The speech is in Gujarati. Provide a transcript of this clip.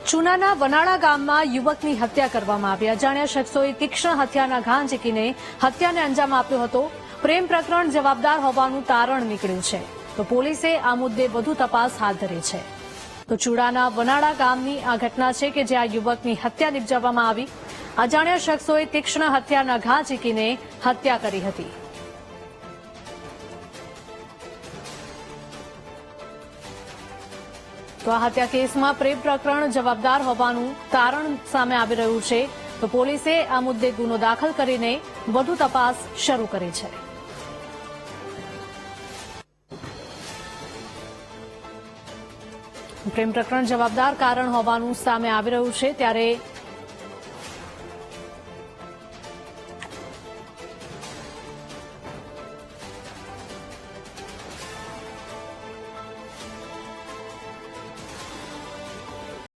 ચૂનાના વનાળા ગામમાં યુવકની હત્યા કરવામાં આવી. અજાણ્યા શખ્સોએ તીક્ષ્ણ હત્યાના ઘા ઝીંકીને હત્યાને અંજામ આપ્યો હતો. પ્રેમ પ્રકરણ જવાબદાર હોવાનું તારણ નીકળ્યું છે, તો પોલીસે આ મુદ્દે વધુ તપાસ હાથ ધરી છે. તો ચૂડાના વનાળા ગામની આ ઘટના છે કે જ્યાં યુવકની હત્યા નિપજાવવામાં આવી. અજાણ્યા શખ્સોએ તીક્ષ્ણ હત્યાના ઘા ઝીંકીને હત્યા કરી હતી. તો આ હત્યા કેસમાં પ્રેમ પ્રકરણ જવાબદાર હોવાનું તારણ સામે આવી રહ્યું છે, તો પોલીસે આ મુદ્દે ગુનો દાખલ કરીને વધુ તપાસ શરૂ કરી છે. પ્રેમ પ્રકરણ જવાબદાર કારણ હોવાનું સામે આવી રહ્યું છે, ત્યારે